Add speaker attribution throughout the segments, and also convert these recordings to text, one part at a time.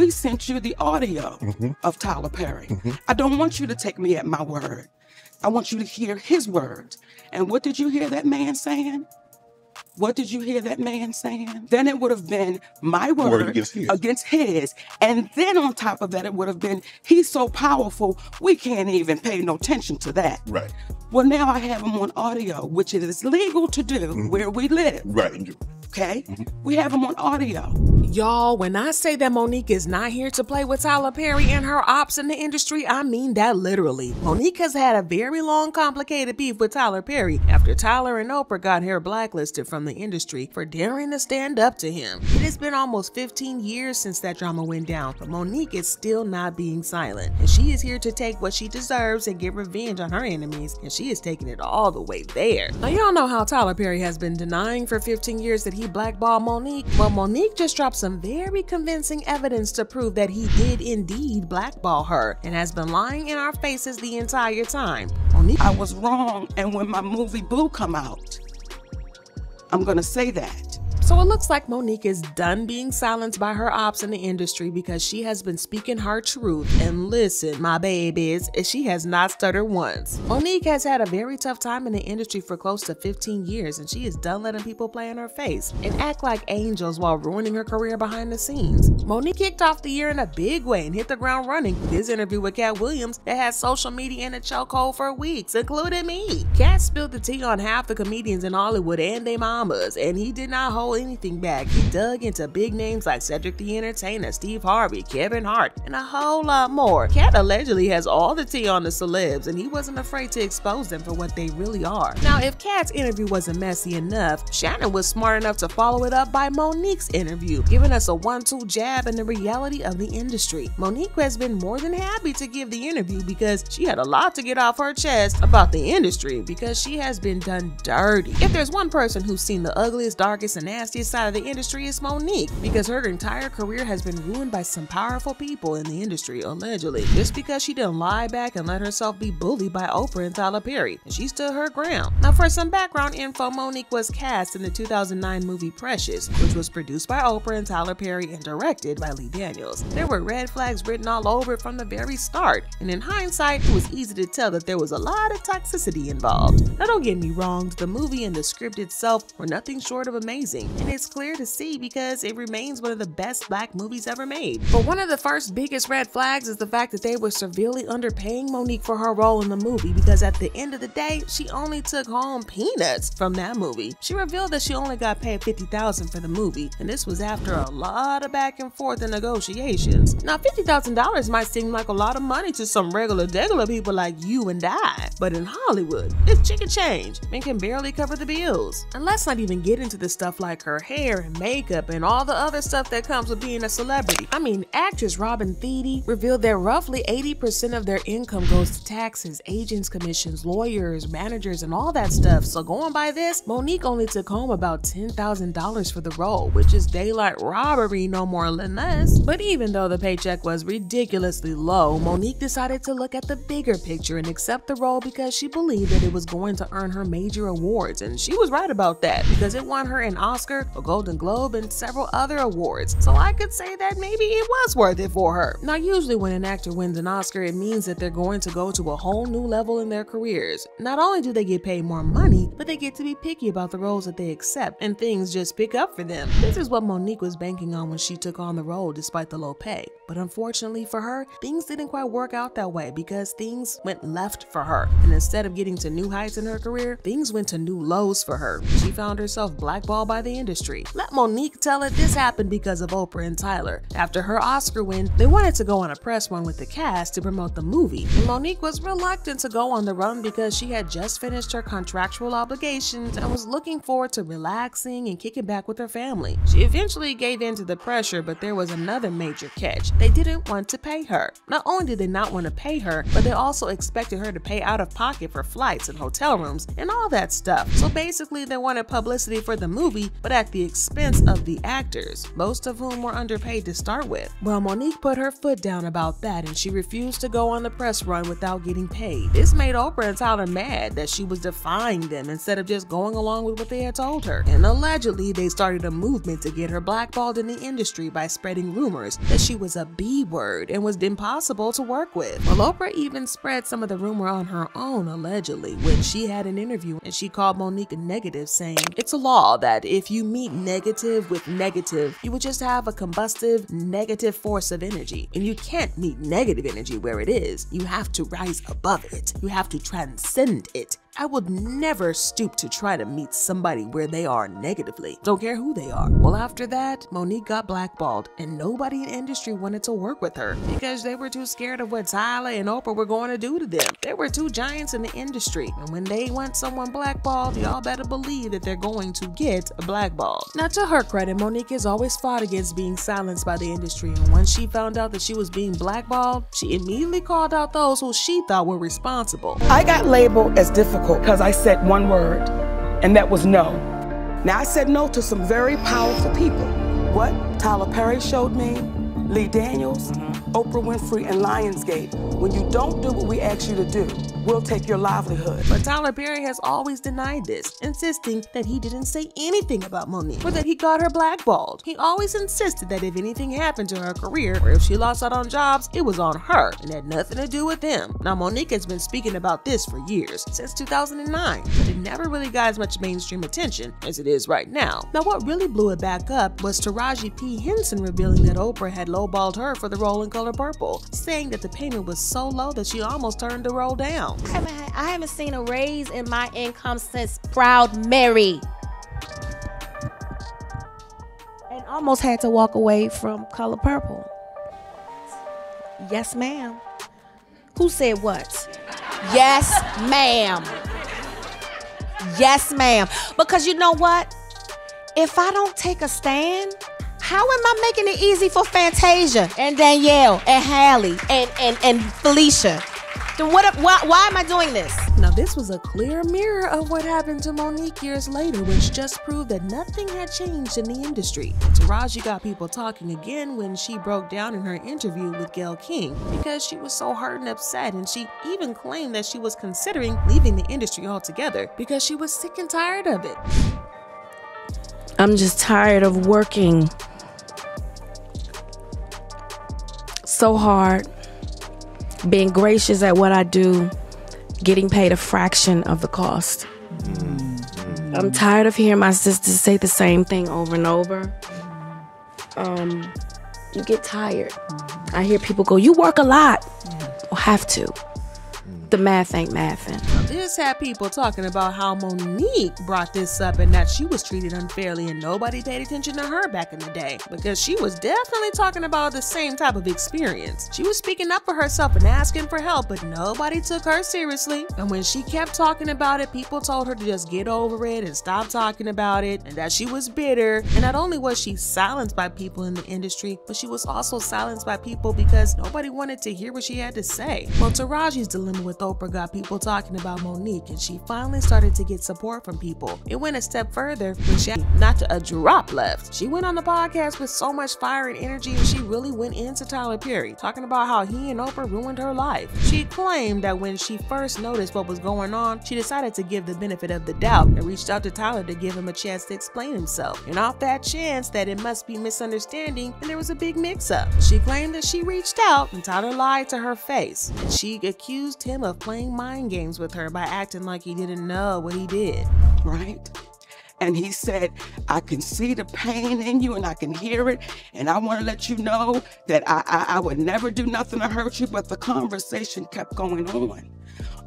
Speaker 1: we sent you the audio of Tyler Perry. I don't want you to take me at my word. I want you to hear his words. And what did you hear that man saying? What did you hear that man saying? Then it would have been my word against his. And then on top of that, it would have been, he's so powerful, we can't even pay no attention to that.
Speaker 2: Right.
Speaker 1: Well, now I have him on audio, which it is legal to do where we live.
Speaker 2: Right.
Speaker 1: Okay? We have him on audio.
Speaker 3: Y'all, when I say that Monique is not here to play with Tyler Perry and her ops in the industry, I mean that literally. Monique has had a very long, complicated beef with Tyler Perry after Tyler and Oprah got her blacklisted from the industry for daring to stand up to him. It has been almost 15 years since that drama went down, but Monique is still not being silent. And she is here to take what she deserves and get revenge on her enemies, and she is taking it all the way there. Now, y'all know how Tyler Perry has been denying for 15 years that he blackballed Monique? Well, Monique just dropped some very convincing evidence to prove that he did indeed blackball her and has been lying in our faces the entire time. Monique,
Speaker 1: I was wrong, and when my movie Blue come out, I'm gonna say that.
Speaker 3: So it looks like Monique is done being silenced by her ops in the industry because she has been speaking her truth. And listen, my babies, she has not stuttered once. Monique has had a very tough time in the industry for close to 15 years, and she is done letting people play in her face and act like angels while ruining her career behind the scenes. Monique kicked off the year in a big way and hit the ground running with his interview with Cat Williams that had social media in a chokehold for weeks, including me. Cat spilled the tea on half the comedians in Hollywood and their mamas, and he did not hold anything back. He dug into big names like Cedric the Entertainer, Steve Harvey, Kevin Hart, and a whole lot more. Cat allegedly has all the tea on the celebs, and he wasn't afraid to expose them for what they really are. Now, if Cat's interview wasn't messy enough, Shannon was smart enough to follow it up by Monique's interview, giving us a 1-2 jab in the reality of the industry. Monique has been more than happy to give the interview because she had a lot to get off her chest about the industry because she has been done dirty. If there's one person who's seen the ugliest, darkest, and nastiest side of the industry, it's Monique, because her entire career has been ruined by some powerful people in the industry, allegedly, just because she didn't lie back and let herself be bullied by Oprah and Tyler Perry, and she stood her ground. Now, for some background info, Monique was cast in the 2009 movie Precious, which was produced by Oprah and Tyler Perry and directed by Lee Daniels. There were red flags written all over it from the very start, and in hindsight, it was easy to tell that there was a lot of toxicity involved. Now, don't get me wrong, the movie and the script itself were nothing short of amazing, and it's clear to see because it remains one of the best black movies ever made. But one of the first biggest red flags is the fact that they were severely underpaying Monique for her role in the movie, because at the end of the day, she only took home peanuts from that movie. She revealed that she only got paid $50,000 for the movie, and this was after a lot of back and forth and negotiations. Now, $50,000 might seem like a lot of money to some regular people like you and I, but in Hollywood, it's chicken change and can barely cover the bills. And let's not even get into the stuff like her hair and makeup and all the other stuff that comes with being a celebrity. I mean, actress Robin Thede revealed that roughly 80% of their income goes to taxes, agents' commissions, lawyers, managers, and all that stuff. So going by this, Monique only took home about $10,000 for the role, which is daylight robbery, no more than less. But even though the paycheck was ridiculously low, Monique decided to look at the bigger picture and accept the role because she believed that it was going to earn her major awards, and she was right about that because it won her an Oscar, a Golden Globe, and several other awards. So I could say that maybe it was worth it for her. Now, usually when an actor wins an Oscar, it means that they're going to go to a whole new level in their careers. Not only do they get paid more money, but they get to be picky about the roles that they accept, and things just pick up for them. This is what Monique was banking on when she took on the role despite the low pay. But unfortunately for her, things didn't quite work out that way because things went left for her. And instead of getting to new heights in her career, things went to new lows for her. She found herself blackballed by the industry. Let Monique tell it this happened because of Oprah and Tyler. After her Oscar win, they wanted to go on a press run with the cast to promote the movie. And Monique was reluctant to go on the run because she had just finished her contractual obligations and was looking forward to relaxing and kicking back with her family. She eventually gave in to the pressure, but there was another major catch. They didn't want to pay her. Not only did they not want to pay her, but they also expected her to pay out of pocket for flights and hotel rooms and all that stuff. So basically, they wanted publicity for the movie, but but at the expense of the actors, most of whom were underpaid to start with. Well, Monique put her foot down about that, and she refused to go on the press run without getting paid. This made Oprah and Tyler mad that she was defying them instead of just going along with what they had told her. And allegedly, they started a movement to get her blackballed in the industry by spreading rumors that she was a B-word and was impossible to work with. Well, Oprah even spread some of the rumor on her own, allegedly, when she had an interview and she called Monique a negative, saying, "It's a law that if you meet negative with negative, you would just have a combustive negative force of energy. And you can't meet negative energy where it is. You have to rise above it. You have to transcend it. I would never stoop to try to meet somebody where they are negatively. Don't care who they are." Well, after that, Monique got blackballed, and nobody in the industry wanted to work with her because they were too scared of what Tyler and Oprah were going to do to them. They were two giants in the industry, and when they want someone blackballed, y'all better believe that they're going to get blackballed. Now, to her credit, Monique has always fought against being silenced by the industry, and when she found out that she was being blackballed, she immediately called out those who she thought were responsible.
Speaker 1: I got labeled as difficult because I said one word, and that was no. Now, I said no to some very powerful people. What Tyler Perry showed me, Lee Daniels, Oprah Winfrey, and Lionsgate. When you don't do what we ask you to do, we'll take your livelihood.
Speaker 3: But Tyler Perry has always denied this, insisting that he didn't say anything about Monique or that he got her blackballed. He always insisted that if anything happened to her career or if she lost out on jobs, it was on her and had nothing to do with him. Now, Monique has been speaking about this for years, since 2009, but it never really got as much mainstream attention as it is right now. Now, what really blew it back up was Taraji P. Henson revealing that Oprah had lowballed her for the role in Color Purple, saying that the payment was so low that she almost turned the role down.
Speaker 2: I haven't seen a raise in my income since Proud Mary. And almost had to walk away from Color Purple. Yes, ma'am. Who said what? Yes, ma'am. Yes, ma'am. Because you know what? If I don't take a stand, how am I making it easy for Fantasia and Danielle and Hallie and Felicia? Then why am I doing this?
Speaker 3: Now, this was a clear mirror of what happened to Monique years later, which just proved that nothing had changed in the industry. Taraji got people talking again when she broke down in her interview with Gayle King because she was so hurt and upset, and she even claimed that she was considering leaving the industry altogether because she was sick and tired of it.
Speaker 2: I'm just tired of working so hard, being gracious at what I do, getting paid a fraction of the cost. I'm tired of hearing my sisters say the same thing over and over. You get tired. I hear people go, "You work a lot." Well, have to. The math ain't mathin'.
Speaker 3: This had people talking about how Monique brought this up and that she was treated unfairly and nobody paid attention to her back in the day, because she was definitely talking about the same type of experience. She was speaking up for herself and asking for help, but nobody took her seriously. And when she kept talking about it, people told her to just get over it and stop talking about it, and that she was bitter. And not only was she silenced by people in the industry, but she was also silenced by people because nobody wanted to hear what she had to say. Well, Taraji's dilemma with Oprah got people talking about Monique, and she finally started to get support from people. It went a step further when she had not a drop left. She went on the podcast with so much fire and energy, and she really went into Tyler Perry, talking about how he and Oprah ruined her life. She claimed that when she first noticed what was going on, she decided to give the benefit of the doubt and reached out to Tyler to give him a chance to explain himself. And off that chance that it must be misunderstanding and there was a big mix-up, she claimed that she reached out and Tyler lied to her face, and she accused him of playing mind games with her by acting like he didn't know what he did.
Speaker 1: Right? And he said, "I can see the pain in you and I can hear it. And I want to let you know that I would never do nothing to hurt you." But the conversation kept going on.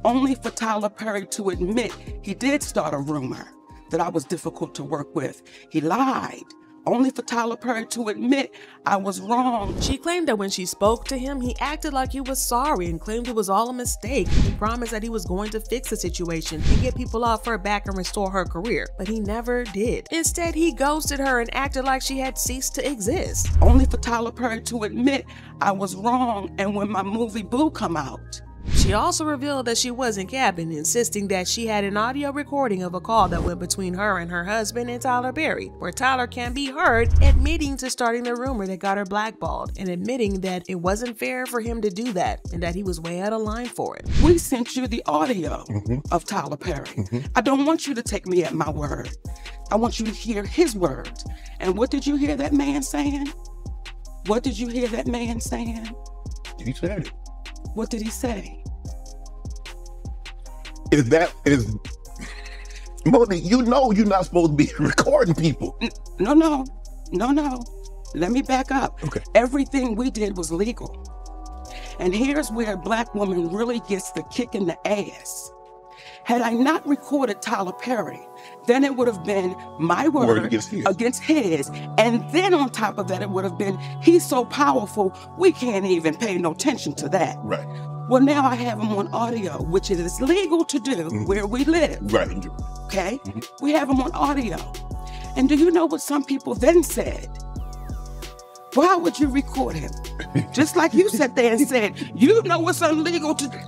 Speaker 1: Only for Tyler Perry to admit he did start a rumor that I was difficult to work with. He lied. Only for Tyler Perry to admit I was wrong.
Speaker 3: She claimed that when she spoke to him, he acted like he was sorry and claimed it was all a mistake. He promised that he was going to fix the situation and get people off her back and restore her career, but he never did. Instead, he ghosted her and acted like she had ceased to exist.
Speaker 1: Only for Tyler Perry to admit I was wrong, and when my movie Boo come out,
Speaker 3: She also revealed that she wasn't capping, insisting that she had an audio recording of a call that went between her and her husband and Tyler Perry, where Tyler can be heard admitting to starting the rumor that got her blackballed and admitting that it wasn't fair for him to do that and that he was way out of line for it.
Speaker 1: We sent you the audio of Tyler Perry. I don't want you to take me at my word. I want you to hear his words. And what did you hear that man saying? What did you hear that man saying?
Speaker 4: He said it.
Speaker 1: What did he say?
Speaker 4: Monique, you know you're not supposed to be recording people.
Speaker 1: No. Let me back up.
Speaker 4: Okay.
Speaker 1: Everything we did was legal. And here's where a black woman really gets the kick in the ass. Had I not recorded Tyler Perry, then it would have been my word against his. And then on top of that, it would have been, he's so powerful, we can't even pay no attention to that.
Speaker 4: Right.
Speaker 1: Well, now I have him on audio, which it is legal to do where we live.
Speaker 4: Right.
Speaker 1: Okay? We have him on audio. And do you know what some people then said? Why would you record him? Just like you sat there and said, you know it's illegal to do.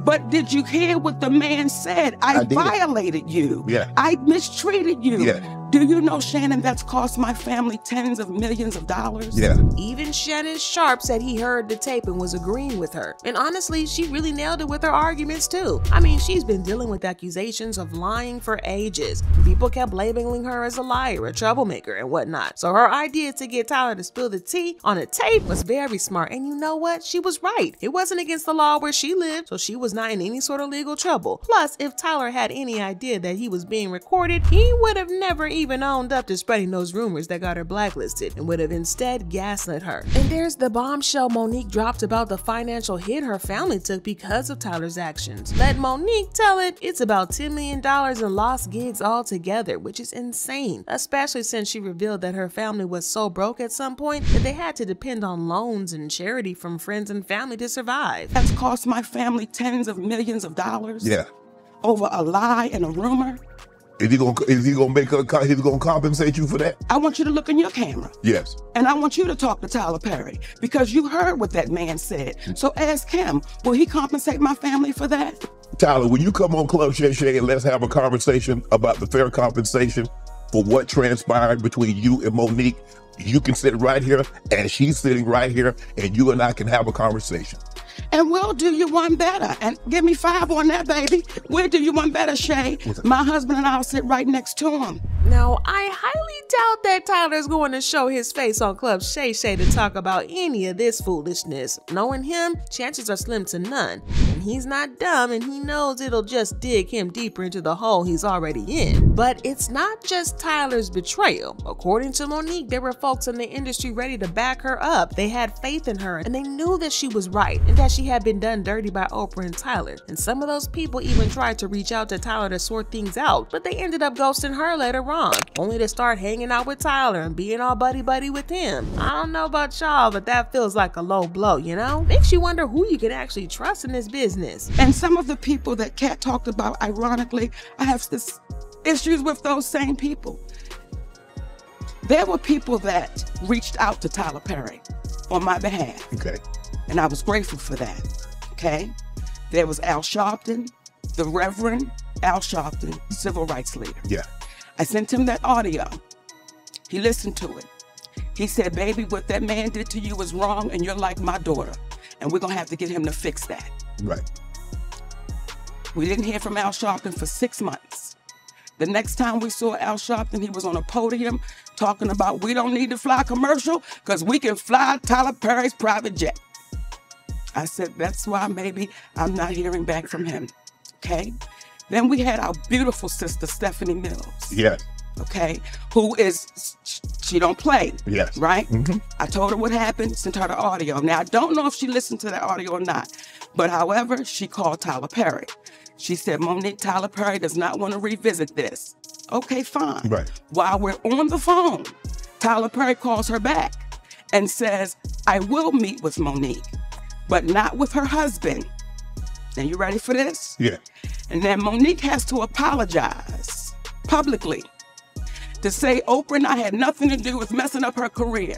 Speaker 1: But did you hear what the man said? I violated you.
Speaker 4: Yeah.
Speaker 1: I mistreated you.
Speaker 4: Yeah.
Speaker 1: Do you know, Shannon, that's cost my family tens of millions of dollars?
Speaker 4: Yeah.
Speaker 3: Even Shannon Sharp said he heard the tape and was agreeing with her. And honestly, she really nailed it with her arguments too. I mean, she's been dealing with accusations of lying for ages. People kept labeling her as a liar, a troublemaker, and whatnot. So her idea to get Tyler to spill the tea on a tape was very smart. And you know what? She was right. It wasn't against the law where she lived, so she was not in any sort of legal trouble. Plus, if Tyler had any idea that he was being recorded, he would have never even owned up to spreading those rumors that got her blacklisted and would have instead gaslit her. And there's the bombshell Monique dropped about the financial hit her family took because of Tyler's actions. Let Monique tell it, it's about $10 million in lost gigs altogether, which is insane, especially since she revealed that her family was so broke at some point that they had to depend on loans and charity from friends and family to survive.
Speaker 1: That's cost my family tens of millions of dollars.
Speaker 4: Yeah.
Speaker 1: Over a lie and a rumor.
Speaker 4: Is he gonna make her? He's gonna compensate you for that?
Speaker 1: I want you to look in your camera.
Speaker 4: Yes.
Speaker 1: And I want you to talk to Tyler Perry because you heard what that man said. So ask him, will he compensate my family for that?
Speaker 4: Tyler, when you come on Club Shay Shay and let's have a conversation about the fair compensation for what transpired between you and Monique, you can sit right here and she's sitting right here and you and I can have a conversation.
Speaker 1: And we'll do you one better. And give me 5 on that, baby. We'll do you one better, Shay. My husband and I'll sit right next to him.
Speaker 3: Now, I highly doubt that Tyler's going to show his face on Club Shay Shay to talk about any of this foolishness. Knowing him, chances are slim to none. And he's not dumb, and he knows it'll just dig him deeper into the hole he's already in. But it's not just Tyler's betrayal. According to Monique, there were folks in the industry ready to back her up. They had faith in her, and they knew that she was right, and that she had been done dirty by Oprah and Tyler. And some of those people even tried to reach out to Tyler to sort things out, but they ended up ghosting her later on, only to start hanging out with Tyler and being all buddy-buddy with him. I don't know about y'all, but that feels like a low blow, you know? Makes you wonder who you can actually trust in this business.
Speaker 1: And some of the people that Kat talked about, ironically, I have this issues with those same people. There were people that reached out to Tyler Perry on my behalf.
Speaker 4: Okay.
Speaker 1: And I was grateful for that, okay? There was Al Sharpton, the Reverend Al Sharpton, civil rights leader.
Speaker 4: Yeah.
Speaker 1: I sent him that audio. He listened to it. He said, baby, what that man did to you was wrong and you're like my daughter. And we're gonna have to get him to fix that.
Speaker 4: Right.
Speaker 1: We didn't hear from Al Sharpton for 6 months. The next time we saw Al Sharpton, he was on a podium talking about we don't need to fly commercial because we can fly Tyler Perry's private jet. I said, that's why maybe I'm not hearing back from him, okay? Then we had our beautiful sister, Stephanie Mills.
Speaker 4: Yes.
Speaker 1: Okay, who is, she don't play.
Speaker 4: Yes.
Speaker 1: Right? I told her what happened, sent her the audio. Now, I don't know if she listened to that audio or not, but however, she called Tyler Perry. She said, Monique, Tyler Perry does not want to revisit this. Okay, fine.
Speaker 4: Right.
Speaker 1: While we're on the phone, Tyler Perry calls her back and says, I will meet with Monique, but not with her husband. Now, you ready for this?
Speaker 4: Yeah.
Speaker 1: And then Monique has to apologize publicly to say Oprah and I had nothing to do with messing up her career.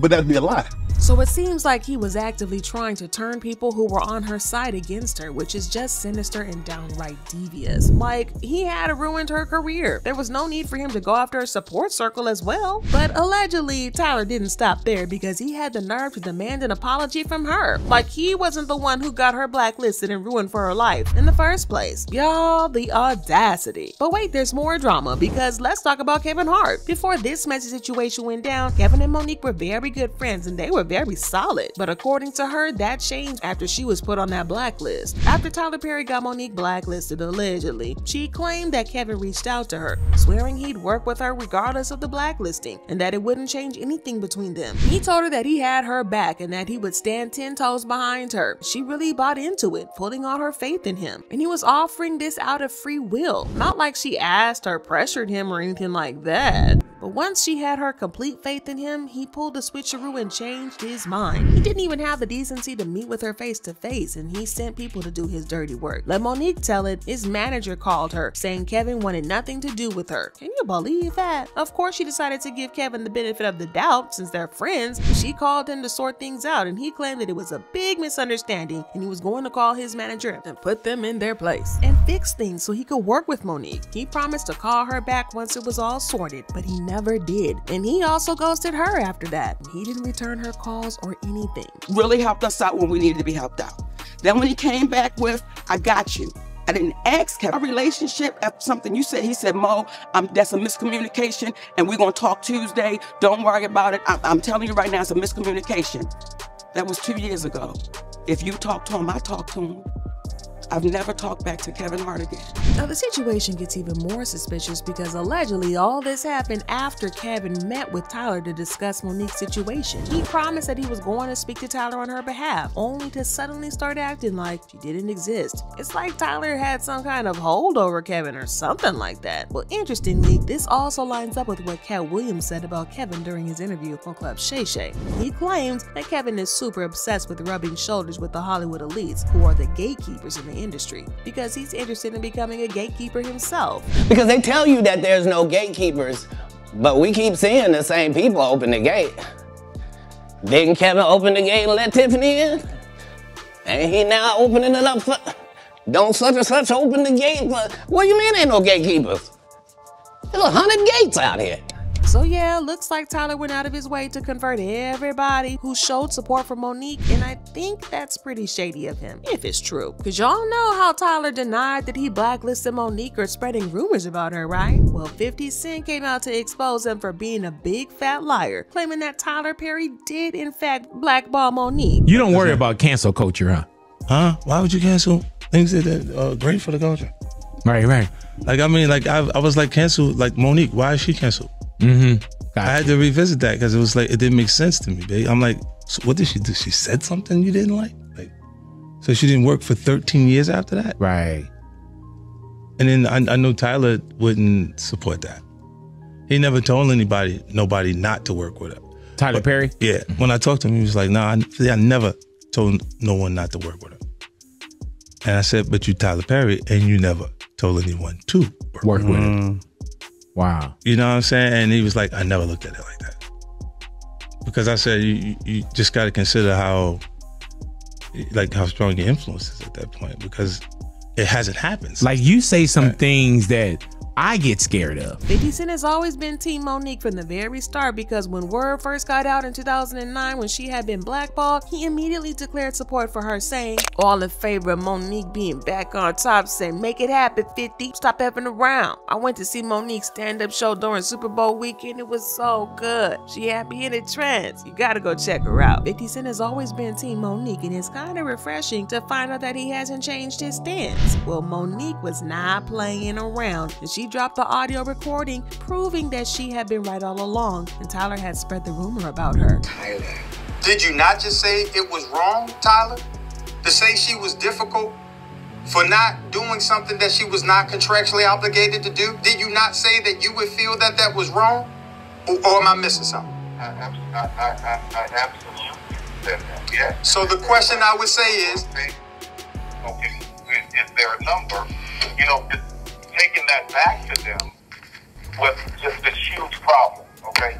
Speaker 4: But that'd be a lie.
Speaker 3: So it seems like he was actively trying to turn people who were on her side against her, which is just sinister and downright devious. Like, he had ruined her career. There was no need for him to go after her support circle as well. But allegedly, Tyler didn't stop there because he had the nerve to demand an apology from her. Like, he wasn't the one who got her blacklisted and ruined for her life in the first place. Y'all, the audacity. But wait, there's more drama, because let's talk about Kevin Hart. Before this messy situation went down, Kevin and Monique were very good friends and they were very solid. But according to her, that changed after she was put on that blacklist. After Tyler Perry got Monique blacklisted, allegedly, she claimed that Kevin reached out to her, swearing he'd work with her regardless of the blacklisting and that it wouldn't change anything between them. He told her that he had her back and that he would stand 10 toes behind her. She really bought into it, putting all her faith in him. And he was offering this out of free will, not like she asked or pressured him or anything like that. But once she had her complete faith in him, he pulled a switcheroo and changed his mind. He didn't even have the decency to meet with her face to face, and he sent people to do his dirty work. Let Monique tell it, his manager called her, saying Kevin wanted nothing to do with her. Can you believe that? Of course, she decided to give Kevin the benefit of the doubt since they're friends. She called him to sort things out, and he claimed that it was a big misunderstanding, and he was going to call his manager and put them in their place and fix things so he could work with Monique. He promised to call her back once it was all sorted, but he never did. And he also ghosted her after that. He didn't return her calls or anything.
Speaker 1: Really helped us out when we needed to be helped out. Then when he came back with, I got you. I didn't ask him. Our relationship, after something you said, he said, Mo, that's a miscommunication and we're going to talk Tuesday. Don't worry about it. I'm telling you right now, it's a miscommunication. That was 2 years ago. If you talk to him, I talk to him. I've never talked back to Kevin Hart again.
Speaker 3: Now the situation gets even more suspicious because allegedly all this happened after Kevin met with Tyler to discuss Monique's situation. He promised that he was going to speak to Tyler on her behalf, only to suddenly start acting like she didn't exist. It's like Tyler had some kind of hold over Kevin or something like that. Well, interestingly, this also lines up with what Cat Williams said about Kevin during his interview on Club Shay Shay. He claims that Kevin is super obsessed with rubbing shoulders with the Hollywood elites, who are the gatekeepers in the industry, because he's interested in becoming a gatekeeper himself.
Speaker 5: Because they tell you that there's no gatekeepers, but we keep seeing the same people open the gate. Didn't Kevin open the gate and let Tiffany in? And he now opening it up for, don't such and such open the gate for, what do you mean ain't no gatekeepers? There's 100 gates out here.
Speaker 3: So yeah, looks like Tyler went out of his way to convert everybody who showed support for Monique, and I think that's pretty shady of him, if it's true. Cause y'all know how Tyler denied that he blacklisted Monique or spreading rumors about her, right? Well, 50 Cent came out to expose him for being a big fat liar, claiming that Tyler Perry did in fact blackball Monique.
Speaker 6: You don't worry about cancel culture, huh?
Speaker 7: Huh? Why would you cancel things that are great for the culture?
Speaker 6: Right.
Speaker 7: Like, I mean, like I was like canceled, like Monique, why is she canceled? I had to revisit that because it was like, it didn't make sense to me, babe. I'm like, so what did she do? She said something you didn't like? So she didn't work for 13 years after that?
Speaker 6: Right.
Speaker 7: And then I know Tyler wouldn't support that. He never told nobody not to work with her.
Speaker 6: Tyler Perry?
Speaker 7: Yeah. When I talked to him, he was like, nah, I never told no one not to work with her. And I said, but you Tyler Perry, and you never told anyone to work with her.
Speaker 6: Wow.
Speaker 7: You know what I'm saying? And he was like, I never looked at it like that. Because I said, you just got to consider how strong your influence is at that point, because it hasn't happened.
Speaker 6: Like, you say some things that I get scared of.
Speaker 3: 50 Cent has always been Team Monique from the very start, because when word first got out in 2009 when she had been blackballed, he immediately declared support for her, saying, all in favor of Monique being back on top, saying, make it happen, 50, stop effing around. I went to see Monique's stand-up show during Super Bowl weekend. It was so good. She had me in a trance. You gotta go check her out. 50 Cent has always been Team Monique, and it's kind of refreshing to find out that he hasn't changed his stance. Well, Monique was not playing around, and she dropped the audio recording proving that she had been right all along, and Tyler had spread the rumor about her.
Speaker 8: Tyler, did you not just say it was wrong, Tyler? To say she was difficult for not doing something that she was not contractually obligated to do? Did you not say that you would feel that that was wrong? Or am I missing something?
Speaker 9: I absolutely said that, yeah.
Speaker 8: So the question I would say is,
Speaker 9: okay, is there a number? You know, taking that back to them was just this huge problem, okay?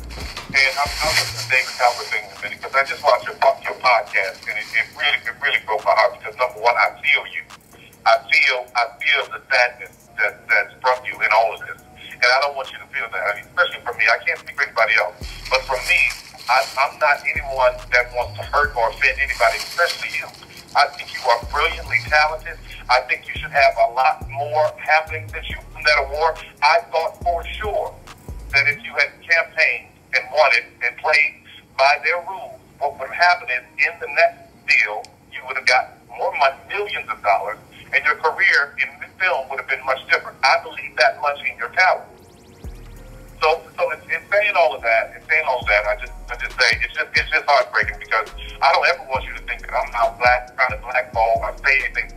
Speaker 9: And I'm looking at the David Calvert thing in a minute because I just watched your podcast and it really broke my heart because number one, I feel you. I feel the sadness that's from you in all of this. And I don't want you to feel that. I mean, especially for me. I can't speak for anybody else. But for me, I'm not anyone that wants to hurt or offend anybody, especially you. I think you are brilliantly talented. I think you should have a lot more happening since you won that award. I thought for sure that if you had campaigned and won it and played by their rules, what would have happened is in the next deal, you would have got more money, millions of dollars, and your career in this film would have been much different. I believe that much in your talent. So in saying all of that, I just say it's just heartbreaking because I don't ever want you to think that I'm out trying to blackball or say anything.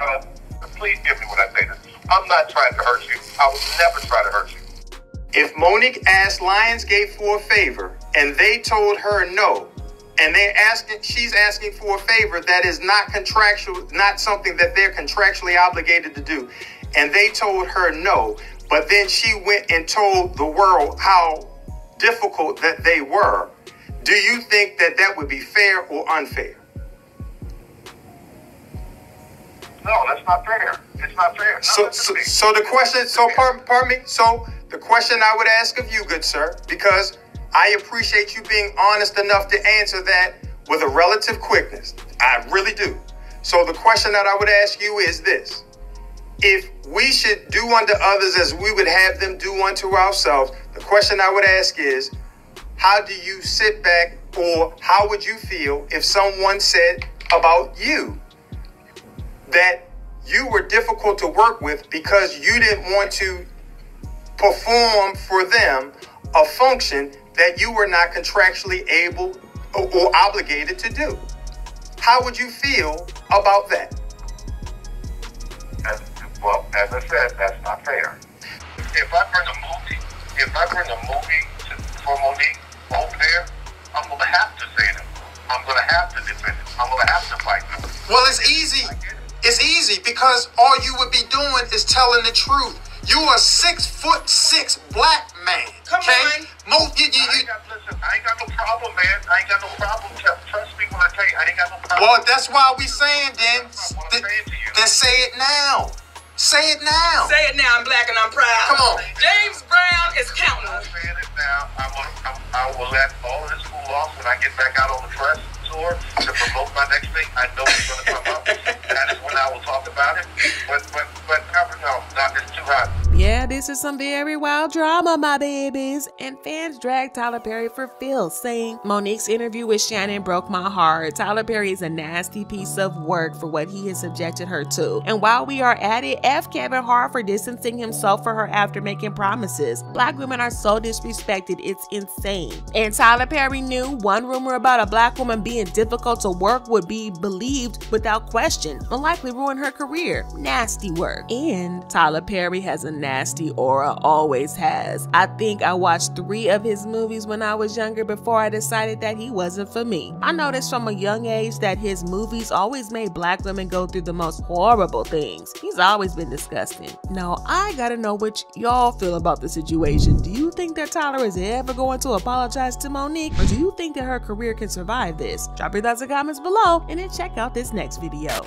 Speaker 9: Please give me what I say. I'm not trying to hurt you. I would never try to hurt you.
Speaker 8: If Monique asked Lionsgate for a favor and they told her no, and she's asking for a favor that is not contractual, not something that they're contractually obligated to do, and they told her no, but then she went and told the world how difficult that they were, do you think that that would be fair or unfair?
Speaker 9: No, that's not fair. It's not fair.
Speaker 8: So the question, pardon me. So the question I would ask of you, good sir, because I appreciate you being honest enough to answer that with a relative quickness. I really do. So the question that I would ask you is this. If we should do unto others as we would have them do unto ourselves, the question I would ask is, how do you sit back, or how would you feel if someone said about you that you were difficult to work with because you didn't want to perform for them a function that you were not contractually able or obligated to do? How would you feel about that?
Speaker 9: As I said, that's not fair. If I bring a movie for Monique over there, I'm going to have to say it. I'm going to have to defend it. I'm going to have to fight them.
Speaker 8: Well, it's easy. It's easy because all you would be doing is telling the truth. You are 6'6" black man.
Speaker 9: Come
Speaker 8: okay?
Speaker 9: on. Listen, I ain't got no problem, man. I ain't got no problem. Trust me when I tell you, I ain't got no problem.
Speaker 8: Well, that's why we saying then. Then say it now. Say it now.
Speaker 1: Say it now. I'm black and I'm proud.
Speaker 8: Come on.
Speaker 1: James Brown is counting.
Speaker 9: I'm saying it now. I will let all of this cool off when I get back out on the press tour to promote my next thing. I know it's going to come up. That is when I will talk about it. But no, it's too hot.
Speaker 3: Yeah, this is some very wild drama, my babies. And fans dragged Tyler Perry for Phil, saying Monique's interview with Shannon broke my heart. Tyler Perry is a nasty piece of work for what he has subjected her to. And while we are at it, F Kevin Hart for distancing himself for her after making promises. Black women are so disrespected, it's insane. And Tyler Perry knew one rumor about a black woman being difficult to work would be believed without question and likely ruin her career. Nasty work. And Tyler Perry has a nasty aura, always has. I think I watched 3 of his movies when I was younger before I decided that he wasn't for me. I noticed from a young age that his movies always made black women go through the most horrible things. He's always been disgusting. Now, I gotta know what y'all feel about the situation. Do you think that Tyler is ever going to apologize to Monique, or do you think that her career can survive this? Drop your thoughts and comments below and then check out this next video.